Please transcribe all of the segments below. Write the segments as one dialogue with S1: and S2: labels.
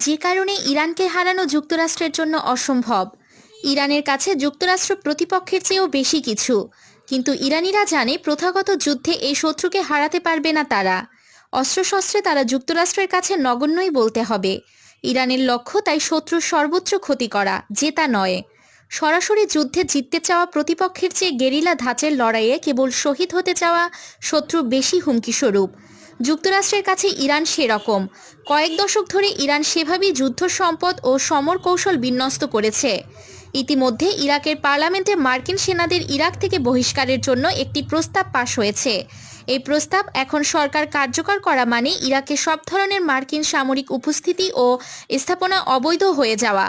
S1: যে কারণে ইরানকে হারানো যুক্তরাষ্ট্রের জন্য অসম্ভব। ইরানের কাছে যুক্তরাষ্ট্র প্রতিপক্ষের চেয়েও বেশি কিছু, কিন্তু ইরানিরা জানে প্রথাগত যুদ্ধে এই শত্রুকে হারাতে পারবে না তারা। অস্ত্রশস্ত্রে তারা যুক্তরাষ্ট্রের কাছে নগণ্যই বলতে হবে। ইরানের লক্ষ্য তাই শত্রুর সর্বোচ্চ ক্ষতি করা, জেতা নয়। সরাসরি যুদ্ধে জিততে চাওয়া প্রতিপক্ষের চেয়ে গেরিলা ধাঁচের লড়াইয়ে কেবল শহীদ হতে চাওয়া শত্রু বেশি হুমকিস্বরূপ। যুক্তরাষ্ট্রের কাছে ইরান সেরকম। কয়েক দশক ধরে ইরান সেভাবেই যুদ্ধ সম্পদ ও সমর কৌশল বিন্যস্ত করেছে। ইতিমধ্যে ইরাকের পার্লামেন্টে মার্কিন সেনাদের ইরাক থেকে বহিষ্কারের জন্য একটি প্রস্তাব পাশ হয়েছে। এই প্রস্তাব এখন সরকার কার্যকর করা মানে ইরাকে সব ধরনের মার্কিন সামরিক উপস্থিতি ও স্থাপনা অবৈধ হয়ে যাওয়া।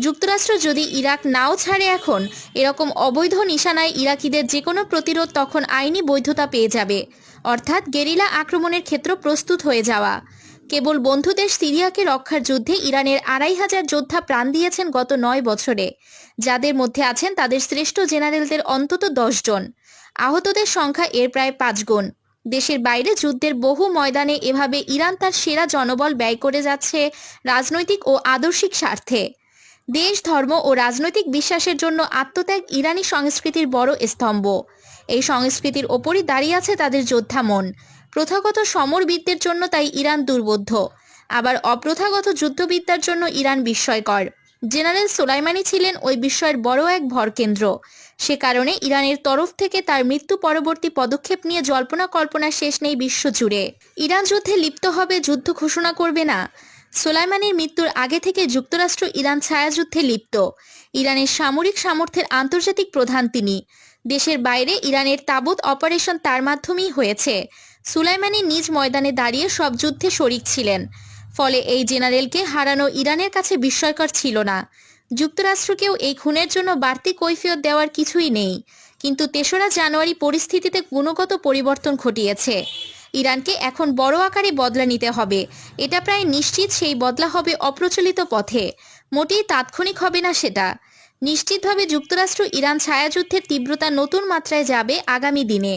S1: যুক্তরাষ্ট্র যদি ইরাক নাও ছাড়ে এখন, এরকম অবৈধ নিশানায় ইরাকিদের যে কোনো প্রতিরোধ তখন আইনি বৈধতা পেয়ে যাবে, অর্থাৎ গেরিলা আক্রমণের ক্ষেত্র প্রস্তুত হয়ে যাওয়া। কেবল বন্ধুদেশ সিরিয়াকে রক্ষার যুদ্ধে ইরানের ২৫০০ যোদ্ধা প্রাণ দিয়েছেন গত ৯ বছরে, যাদের মধ্যে আছেন তাদের শ্রেষ্ঠ জেনারেলদের অন্তত ১০ জন। আহতদের সংখ্যা এর প্রায় ৫ গুণ। দেশের বাইরে যুদ্ধের বহু ময়দানে এভাবে ইরান তার সেরা জনবল ব্যয় করে যাচ্ছে রাজনৈতিক ও আদর্শিক স্বার্থে। দেশ, ধর্ম ও রাজনৈতিক বিশ্বাসের জন্য আত্মত্যাগ ইরানি সংস্কৃতির বড় স্তম্ভ। এই সংস্কৃতির ওপরই দাঁড়িয়ে আছে তাদের যোদ্ধা মন। প্রথাগত সমরবিদদের জন্য তাই ইরান দুর্বোধ্য, আবার অপ্রথাগত যুদ্ধবিদ্যার জন্য ইরান বিস্ময়কর। জেনারেল সোলাইমানি ছিলেন ওই বিস্ময়ের বড় এক ভরকেন্দ্র। সে কারণে ইরানের তরফ থেকে তার মৃত্যু পরবর্তী পদক্ষেপ নিয়ে জল্পনা কল্পনা শেষ নেই বিশ্বজুড়ে। ইরান যুদ্ধে লিপ্ত হবে, যুদ্ধ ঘোষণা করবে না। সোলাইমানির মৃত্যুর আগে থেকে যুক্তরাষ্ট্র ইরান ছায়াযুদ্ধে লিপ্ত। ইরানের সামরিক সামর্থ্যের আন্তর্জাতিক প্রধান তিনি। দেশের বাইরে ইরানের তাবুত অপারেশন তার মাধ্যমেই হয়েছে। সুলাইমানি নিজ ময়দানে দাঁড়িয়ে সব যুদ্ধে শরিক ছিলেন। ফলে এই জেনারেলকে হারানো ইরানের কাছে বিস্ময়কর ছিল না। যুক্তরাষ্ট্রকেও এই খুনের জন্য বাড়তি কৈফিয়ত দেওয়ার কিছুই নেই। কিন্তু ৩রা জানুয়ারি পরিস্থিতিতে গুণগত পরিবর্তন ঘটিয়েছে। ইরানকে এখন বড় আকারে বদলা নিতে হবে। এটা প্রায় নিশ্চিত সেই বদলা হবে অপ্রচলিত পথে, মোটেই তাৎক্ষণিক হবে না সেটা। নিশ্চিতভাবে যুক্তরাষ্ট্র ইরান ছায়াযুদ্ধের তীব্রতা নতুন মাত্রায় যাবে আগামী দিনে।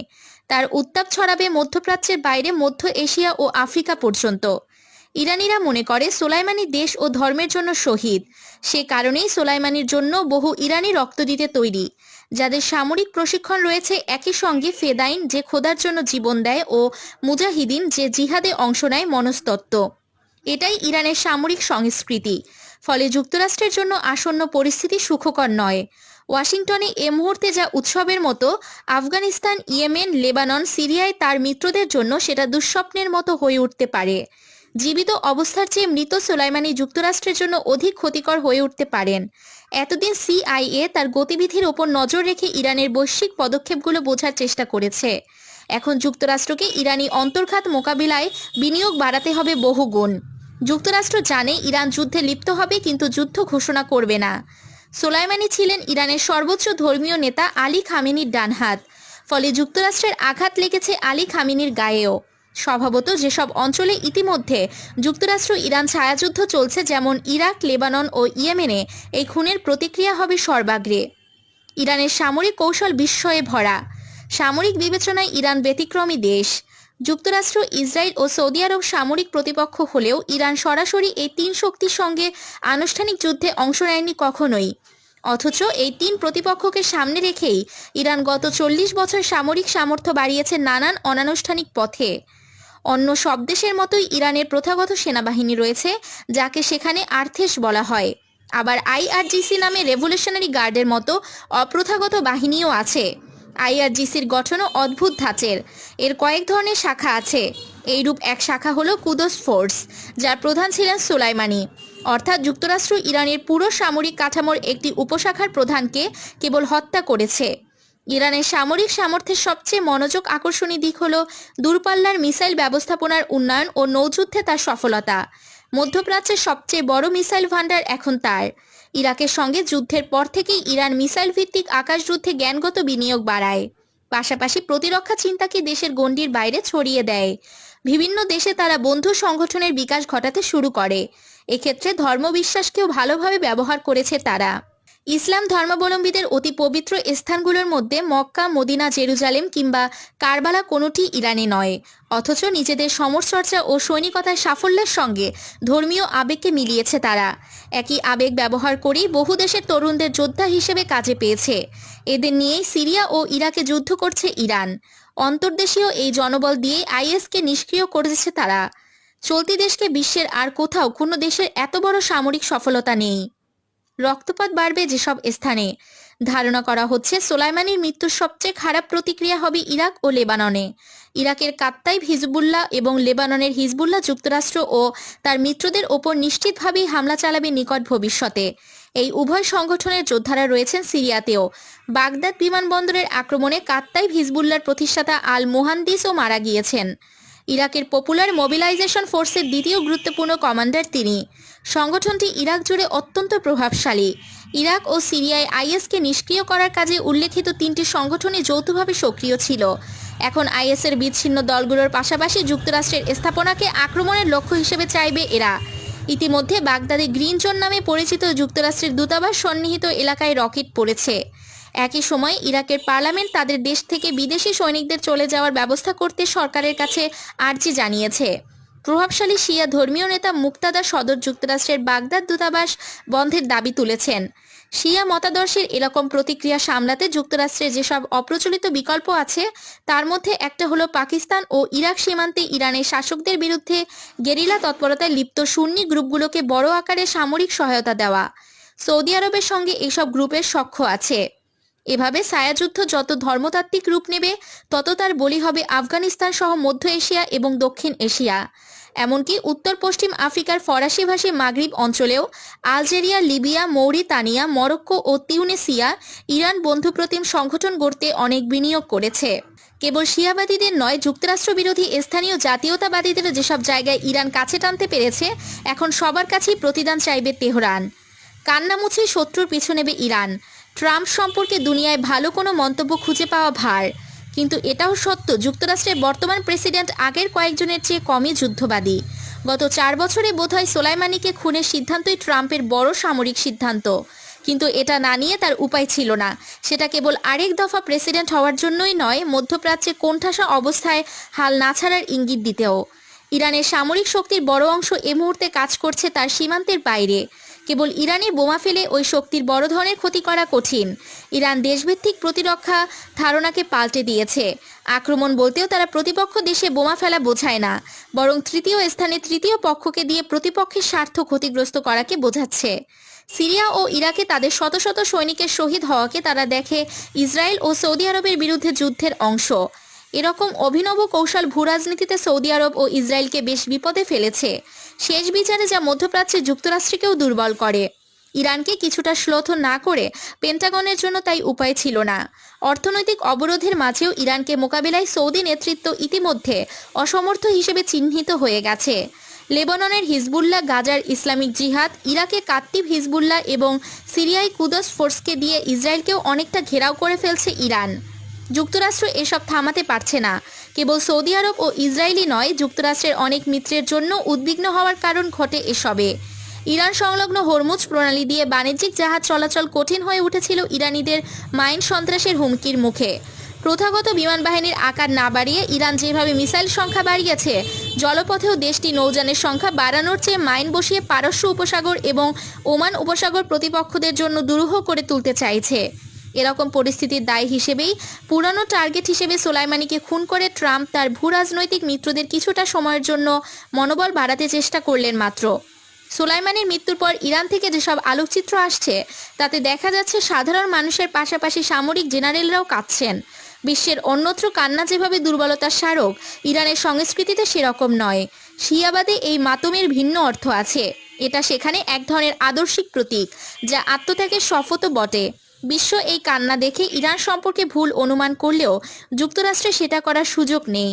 S1: তার উত্তাপ ছড়াবে মধ্যপ্রাচ্যের বাইরে মধ্য এশিয়া ও আফ্রিকা পর্যন্ত। ইরানিরা মনে করে সোলাইমানি দেশ ও ধর্মের জন্য শহীদ। সে কারণেই সোলাইমানির জন্য বহু ইরানি রক্ত দিতে তৈরি, যাদের সামরিক প্রশিক্ষণ রয়েছে। একই সঙ্গে ফেদাইন, যে খোদার জন্য জীবন দেয়, ও মুজাহিদিন, যে জিহাদে অংশ নেয় মনস্তত্ত্ব। এটাই ইরানের সামরিক সংস্কৃতি। ফলে যুক্তরাষ্ট্রের জন্য আসন্ন পরিস্থিতি সুখকর নয়। ওয়াশিংটনে এ মুহূর্তে যা উৎসবের মতো, আফগানিস্তান, ইয়েমেন, লেবানন, সিরিয়ায় তার মিত্রদের জন্য সেটা দুঃস্বপ্নের মতো হয়ে উঠতে পারে। জীবিত অবস্থার চেয়ে মৃত সোলাইমানি যুক্তরাষ্ট্রের জন্য অধিক ক্ষতিকর হয়ে উঠতে পারেন। এতদিন সিআইএ তার গতিবিধির ওপর নজর রেখে ইরানের বৈশ্বিক পদক্ষেপগুলো বোঝার চেষ্টা করেছে। এখন যুক্তরাষ্ট্রকে ইরানি অন্তর্ঘাত মোকাবিলায় বিনিয়োগ বাড়াতে হবে বহুগুণ। যুক্তরাষ্ট্র জানে ইরান যুদ্ধে লিপ্ত হবে, কিন্তু যুদ্ধ ঘোষণা করবে না। সোলাইমানি ছিলেন ইরানের সর্বোচ্চ ধর্মীয় নেতা আলী খামেনির ডান হাত। ফলে যুক্তরাষ্ট্রের আঘাত লেগেছে আলী খামেনির গায়েও। স্বভাবত যেসব অঞ্চলে ইতিমধ্যে যুক্তরাষ্ট্র ইরান ছায়াযুদ্ধ চলছে, যেমন ইরাক, লেবানন ও ইয়েমেনে, এই খুনের প্রতিক্রিয়া হবে সর্বাগ্রে। ইরানের সামরিক কৌশল বিস্ময়ে ভরা। সামরিক বিবেচনায় ইরান ব্যতিক্রমী দেশ। যুক্তরাষ্ট্র, ইসরায়েল ও সৌদি আরব সামরিক প্রতিপক্ষ হলেও ইরান সরাসরি এই ৩ শক্তির সঙ্গে আনুষ্ঠানিক যুদ্ধে অংশ নেয়নি কখনোই। অথচ এই ৩ প্রতিপক্ষকে সামনে রেখেই ইরান গত ৪০ বছর সামরিক সামর্থ্য বাড়িয়েছে নানান অনানুষ্ঠানিক পথে। অন্য সব দেশের মতোই ইরানের প্রথাগত সেনাবাহিনী রয়েছে, যাকে সেখানে আর্থেস বলা হয়। আবার আইআরজিসি নামে রেভলিউশনারি গার্ডের মতো অপ্রথাগত বাহিনীও আছে। আইআরজিসির গঠনও অদ্ভুত ধাঁচের। এর কয়েক ধরনের শাখা আছে। এইরূপ এক শাখা হলো কুদস ফোর্স, যার প্রধান ছিলেন সোলাইমানি। অর্থাৎ যুক্তরাষ্ট্র ইরানের পুরো সামরিক কাঠামোর একটি উপশাখার প্রধানকে কেবল হত্যা করেছে। ইরানের সামরিক সামর্থ্যের সবচেয়ে মনোযোগ আকর্ষণী দিক হল দূরপাল্লার মিসাইল ব্যবস্থাপনার উন্নয়ন ও নৌযুদ্ধে তার সফলতা। মধ্যপ্রাচ্যের সবচেয়ে বড় মিসাইল ভান্ডার এখন তার। ইরাকের সঙ্গে যুদ্ধের পর থেকেই ইরান মিসাইল ভিত্তিক আকাশযুদ্ধে জ্ঞানগত বিনিয়োগ বাড়ায়। পাশাপাশি প্রতিরক্ষা চিন্তাকে দেশের গণ্ডির বাইরে ছড়িয়ে দেয়। বিভিন্ন দেশে তারা বন্ধু সংগঠনের বিকাশ ঘটাতে শুরু করে। এক্ষেত্রে ধর্মবিশ্বাসকেও ভালোভাবে ব্যবহার করেছে তারা। ইসলাম ধর্মাবলম্বীদের অতি পবিত্র স্থানগুলোর মধ্যে মক্কা, মদিনা, জেরুজালেম কিংবা কারবালা কোনোটি ইরানে নয়। অথচ নিজেদের সমরচর্চা ও সৈনিকতার সাফল্যের সঙ্গে ধর্মীয় আবেগকে মিলিয়েছে তারা। একই আবেগ ব্যবহার করেই বহু দেশের তরুণদের যোদ্ধা হিসেবে কাজে পেয়েছে। এদের নিয়েই সিরিয়া ও ইরাকে যুদ্ধ করছে ইরান। অন্তর্দেশীয় এই জনবল দিয়ে আইএসকে নিষ্ক্রিয় করেছে তারা। চলতি দেশকে বিশ্বের আর কোথাও কোনো দেশের এত বড় সামরিক সফলতা নেই। রক্তপাত বাড়বে যেসব স্থানে। ধারণা করা হচ্ছে সোলাইমানির মৃত্যুর সবচেয়ে খারাপ প্রতিক্রিয়া হবে ইরাক ও লেবাননে। ইরাকের কাত্তাইব হিজবুল্লাহ এবং লেবাননের হিজবুল্লাহ যুক্তরাষ্ট্র ও তার মিত্রদের ওপর নিশ্চিতভাবেই হামলা চালাবে নিকট ভবিষ্যতে। এই উভয় সংগঠনের যোদ্ধারা রয়েছেন সিরিয়াতেও। বাগদাদ বিমানবন্দরের আক্রমণে কাত্তাইব হিজবুল্লাহর প্রতিষ্ঠাতা আল মুহান্দিসও মারা গিয়েছেন। ইরাকের পপুলার মোবিলাইজেশন ফোর্সের দ্বিতীয় গুরুত্বপূর্ণ কমান্ডার তিনি। সংগঠনটি ইরাক জুড়ে অত্যন্ত প্রভাবশালী। ইরাক ও সিরিয়ায় আইএসকে নিষ্ক্রিয় করার কাজে উল্লেখিত তিনটি সংগঠনই যৌথভাবে সক্রিয় ছিল। এখন আইএসের বিচ্ছিন্ন দলগুলোর পাশাপাশি যুক্তরাষ্ট্রের স্থাপনাকে আক্রমণের লক্ষ্য হিসেবে চাইবে এরা। ইতিমধ্যে বাগদাদে গ্রিন জোন নামে পরিচিত যুক্তরাষ্ট্রের দূতাবাস সন্নিহিত এলাকায় রকেট পড়েছে। একই সময় ইরাকের পার্লামেন্ট তাদের দেশ থেকে বিদেশি সৈনিকদের চলে যাওয়ার ব্যবস্থা করতে সরকারের কাছে আর্জি জানিয়েছে। প্রভাবশালী শিয়া ধর্মীয় নেতা মুক্তাদা সদর যুক্তরাষ্ট্রের বাগদাদ দূতাবাস বন্ধের দাবি তুলেছেন। শিয়া মতাদর্শের এরকম প্রতিক্রিয়া সামলাতে যুক্তরাষ্ট্রের যেসব অপ্রচলিত বিকল্প আছে তার মধ্যে একটা হলো পাকিস্তান ও ইরাক সীমান্তে ইরানের শাসকদের বিরুদ্ধে গেরিলা তৎপরতায় লিপ্ত সুন্নি গ্রুপগুলোকে বড় আকারে সামরিক সহায়তা দেওয়া। সৌদি আরবের সঙ্গে এইসব গ্রুপের সখ্য আছে। এভাবে ছায়াযুদ্ধ যত ধর্মতাত্ত্বিক রূপ নেবে তত তার বলি হবে আফগানিস্তান সহ মধ্য এশিয়া এবং দক্ষিণ এশিয়া। এমনকি উত্তর পশ্চিম আফ্রিকার ফরাসিভাষী মাগরিব অঞ্চলেও আলজেরিয়া, লিবিয়া, মৌরিতানিয়া, মরক্কো ও তিউনিসিয়া ইরান বন্ধুপ্রতিম সংগঠন গড়তে অনেক বিনিয়োগ করেছে। কেবল শিয়াবাদীদের নয়, যুক্তরাষ্ট্র বিরোধী স্থানীয় জাতীয়তাবাদীদেরও যেসব জায়গায় ইরান কাছে টানতে পেরেছে, এখন সবার কাছেই প্রতিদান চাইবে তেহরান। কান্নামুছি শত্রুর পিছু নেবে ইরান। ট্রাম্প সম্পর্কে দুনিয়ায় ভালো কোনো মন্তব্য খুঁজে পাওয়া ভার। কিন্তু এটাও সত্য, যুক্তরাষ্ট্রের বর্তমান প্রেসিডেন্ট আগের কয়েকজনের চেয়ে কমই যুদ্ধবাদী। গত 4 বছরে বোধহয় সোলাইমানিকে খুনের সিদ্ধান্তই ট্রাম্পের বড় সামরিক সিদ্ধান্ত। কিন্তু এটা না নিয়ে তার উপায় ছিল না। সেটা কেবল আরেক দফা প্রেসিডেন্ট হওয়ার জন্যই নয়, মধ্যপ্রাচ্যে কোণঠাসা অবস্থায় হাল না ছাড়ার ইঙ্গিত দিতেও। ইরানের সামরিক শক্তির বড় অংশ এ মুহূর্তে কাজ করছে তার সীমান্তের বাইরে। কেবল ইরানে বোমা ফেলে ওই শক্তির বড় ধরনের ক্ষতি করা কঠিন। ইরান দেশভিত্তিক প্রতিরক্ষা ধারণাকে পাল্টে দিয়েছে। আক্রমণ বলতেও তারা প্রতিপক্ষ দেশে বোমা ফেলা বোঝায় না, বরং তৃতীয় স্থানে তৃতীয় পক্ষকে দিয়ে প্রতিপক্ষের স্বার্থ ক্ষতিগ্রস্ত করাকে বোঝাচ্ছে। সিরিয়া ও ইরাকে তাদের শত শত সৈনিকের শহীদ হওয়াকে তারা দেখে ইসরায়েল ও সৌদি আরবের বিরুদ্ধে যুদ্ধের অংশ। এরকম অভিনব কৌশল ভূরাজনীতিতে সৌদি আরব ও ইসরায়েলকে বেশ বিপদে ফেলেছে। শেষ বিচারে যা মধ্যপ্রাচ্যে যুক্তরাষ্ট্রকেও দুর্বল করে। ইরানকে কিছুটা শ্লথ না করে পেন্টাগনের জন্য তাই উপায় ছিল না। অর্থনৈতিক অবরোধের মাঝেও ইরানকে মোকাবিলায় সৌদি নেতৃত্ব ইতিমধ্যে অসমর্থ হিসেবে চিহ্নিত হয়ে গেছে। লেবাননের হিজবুল্লাহ, গাজার ইসলামিক জিহাদ, ইরাকে কাত্তিব হিজবুল্লাহ এবং সিরিয়ায় কুদস ফোর্সকে দিয়ে ইসরায়েলকেও অনেকটা ঘেরাও করে ফেলছে ইরান। যুক্তরাষ্ট্র এসব থামাতে পারছে না। কেবল সৌদি আরব ও ইসরায়েলই নয়, যুক্তরাষ্ট্রের অনেক মিত্রের জন্য উদ্বিগ্ন হওয়ার কারণ ঘটে এসবে। ইরান সংলগ্ন হরমুজ প্রণালী দিয়ে বাণিজ্যিক জাহাজ চলাচল কঠিন হয়ে উঠেছিল ইরানিদের মাইন সন্ত্রাসের হুমকির মুখে। প্রথাগত বিমান বাহিনীর আকার না বাড়িয়ে ইরান যেভাবে মিসাইল সংখ্যা বাড়িয়েছে, জলপথেও দেশটি নৌযানের সংখ্যা বাড়ানোর চেয়ে মাইন বসিয়ে পারস্য উপসাগর এবং ওমান উপসাগর প্রতিপক্ষদের জন্য দুরূহ করে তুলতে চাইছে। এরকম পরিস্থিতির দায় হিসেবেই পুরানো টার্গেট হিসেবে সোলাইমানিকে খুন করে ট্রাম্প তার ভূরাজনৈতিক মিত্রদের কিছুটা সময়ের জন্য মনোবল বাড়াতে চেষ্টা করলেন মাত্র। সোলাইমানির মৃত্যুর পর ইরান থেকে যেসব আলোকচিত্র আসছে তাতে দেখা যাচ্ছে সাধারণ মানুষের পাশাপাশি সামরিক জেনারেলরাও কাঁদছেন। বিশ্বের অন্যত্র কান্না যেভাবে দুর্বলতার স্মারক, ইরানের সংস্কৃতিতে সেরকম নয়। শিয়াবাদে এই মাতমের ভিন্ন অর্থ আছে। এটা সেখানে এক ধরনের আদর্শিক প্রতীক, যা আত্মত্যাগের শপথও বটে। বিশ্ব এই কান্না দেখে ইরান সম্পর্কে ভুল অনুমান করলেও যুক্তরাষ্ট্রে সেটা করার সুযোগ নেই।